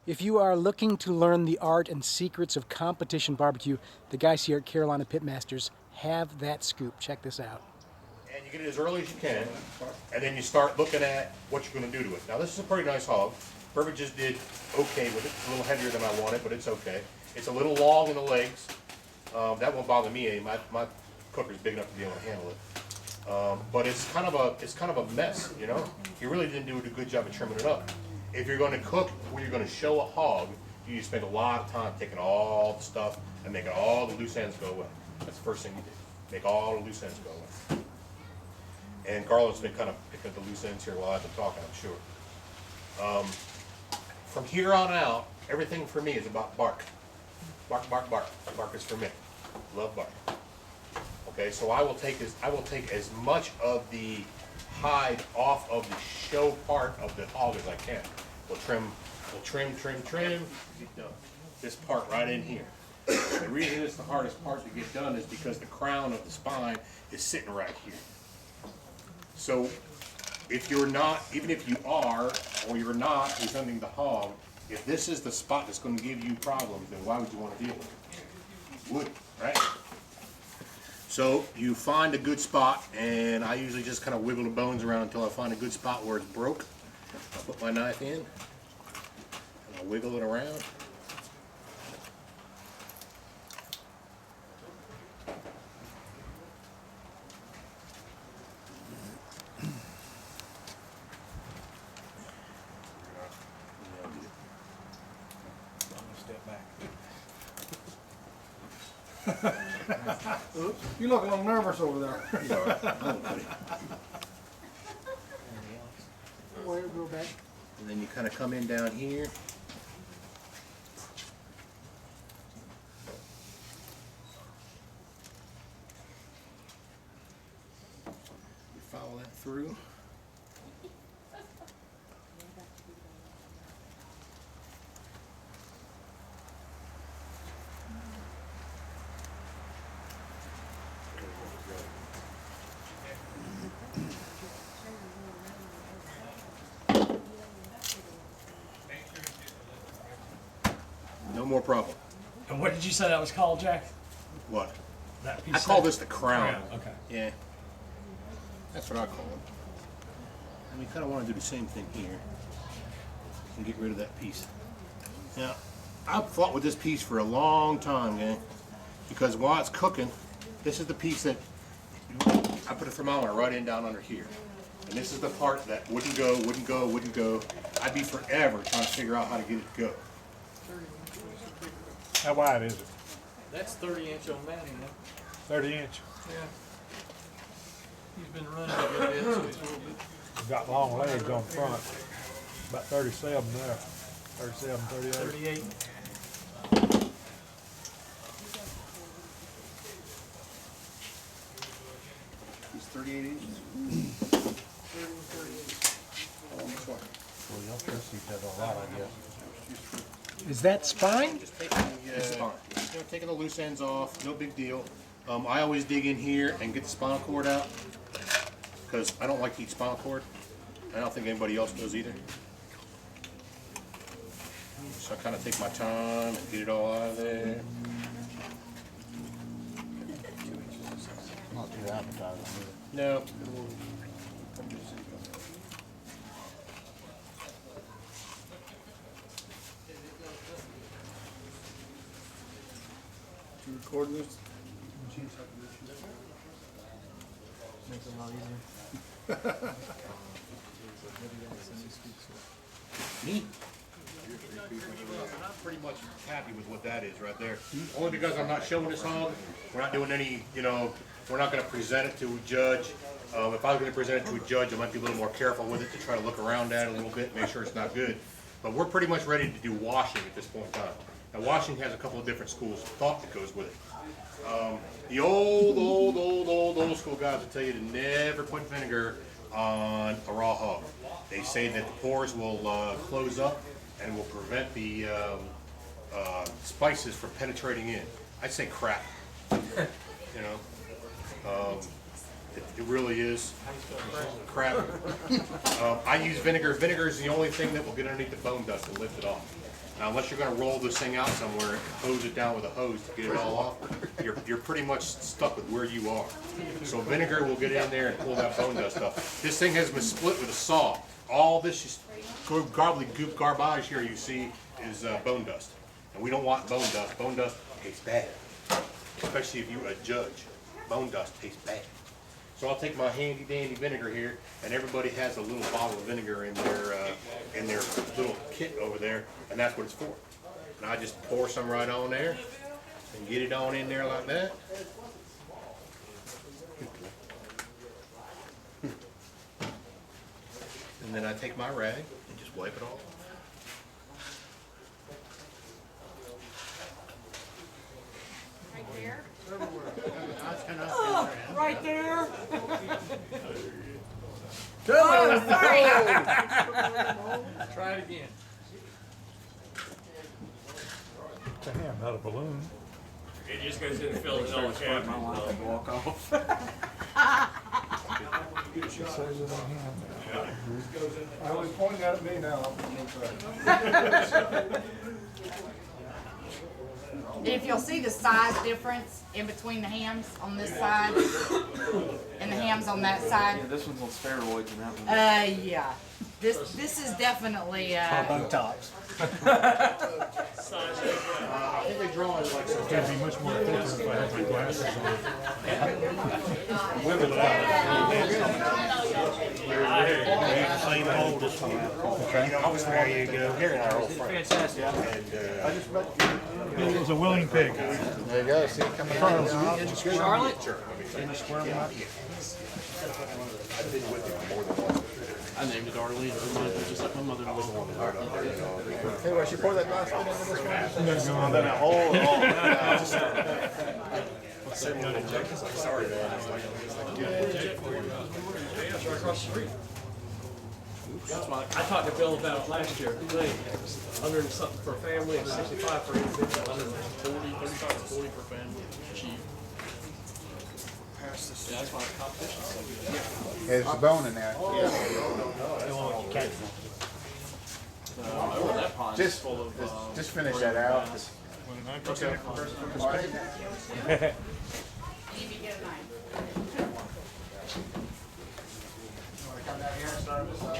If you are looking to learn the art and secrets of competition barbecue, the guys here at Carolina Pitmasters have that scoop. Check this out. And you get it as early as you can, and then you start looking at what you're going to do to it. Now this is a pretty nice hog. Perfect just did okay with it. It's a little heavier than I wanted, but it's okay. It's a little long in the legs. That won't bother me any. My cooker's big enough to be able to handle it. But it's kind of a mess, you know. You really didn't do a good job of trimming it up. If you're going to cook where you're going to show a hog, you need to spend a lot of time taking all the stuff and making all the loose ends go away. That's the first thing you do. Make all the loose ends go away. And Garland's been kind of picking up the loose ends here while I've been talking, I'm sure. From here on out, everything for me is about bark. Bark, bark, bark. Bark is for me. Love bark. Okay, so I will take as much of the hide off of the show part of the hog as I can. We'll trim this part right in here. The reason it's the hardest part to get done is because the crown of the spine is sitting right here. So if you're not, even if you are or you're not presenting the hog, if this is the spot that's going to give you problems, then why would you want to deal with it? You wouldn't, right? So you find a good spot, and I usually just kind of wiggle the bones around until I find a good spot where it's broke. I'll put my knife in, and I'll wiggle it around. Oops, you look a little nervous over there. Go back. And then you kind of come in down here. You follow that through. No more problem. And what did you say that was called, Jack? What? That piece I call of- this the crown. Okay. Yeah. That's what I call it. And we kind of want to do the same thing here. And get rid of that piece. Now, I've fought with this piece for a long time, gang. Because while it's cooking, this is the piece that I put a thermometer right in down under here. And this is the part that wouldn't go, wouldn't go, wouldn't go. I'd be forever trying to figure out how to get it to go. How wide is it? That's 30-inch on that end. 30 inch. Yeah. He's been running a good bit, so he's a little bit. It's got long legs on front. About 37 there. 37, 38. 38. He's 38 inches. 30 and 38. Oh, this one. Well, y'all trust each other a lot, I guess. Is that spine? Just taking the loose ends off, no big deal. I always dig in here and get the spinal cord out because I don't like to eat spinal cord. I don't think anybody else does either. So I kind of take my time and get it all out of there. Not too appetizing, No. You recording this? Makes it a lot easier. Me? I'm pretty much happy with what that is right there. Only because I'm not showing this hog. We're not doing any, you know, we're not going to present it to a judge. If I was going to present it to a judge, I might be a little more careful with it to try to look around at it a little bit, make sure it's not good. But we're pretty much ready to do washing at this point in time. Now, washing has a couple of different schools of thought that goes with it. The old school guys will tell you to never put vinegar on a raw hog. They say that the pores will close up and will prevent the spices from penetrating in. I'd say crap. You know, it really is crap. I use vinegar. Vinegar is the only thing that will get underneath the bone dust and lift it off. Now, unless you're gonna roll this thing out somewhere and hose it down with a hose to get it all off, you're pretty much stuck with where you are. So vinegar will get in there and pull that bone dust off. This thing has been split with a saw. All this gobbledygook garbage here you see is bone dust. And we don't want bone dust. Bone dust tastes bad, especially if you're a judge. Bone dust tastes bad. So I'll take my handy dandy vinegar here, and everybody has a little bottle of vinegar in their little kit over there, and that's what it's for. And I just pour some right on there and get it on in there like that. And then I take my rag and just wipe it off. Right there. Try it again. It's a ham, not a balloon. It just goes in and fills it all the cavity. Walk off. It says it on ham. I was pointing at me now. If you'll see the size difference in between the hams on this side and the hams on that side. Yeah, this one's on steroids and that one. Yeah. This is definitely tops. I think they draw it like so. It'd be much more efficient if I had my glasses on. Same hole this one. There you go. Here in our old friend. Fantastic. It was a willing pig. There you go, see, coming out. Charlotte? I named it Arlene. It reminds me just like my mother-in-law. Hey, well, she poured that last bit into this one? Sorry, man. Right across the street. That's why I talked to Bill about it last year. It was 100 and something for a family and 65 for individual. 140, 35 to 40 per family. Cheap. Yeah, that's why the competition's so good. There's the bone in there. Over that pond is Just, full of. just finish that out. You need to get a knife. Come down here and start this off.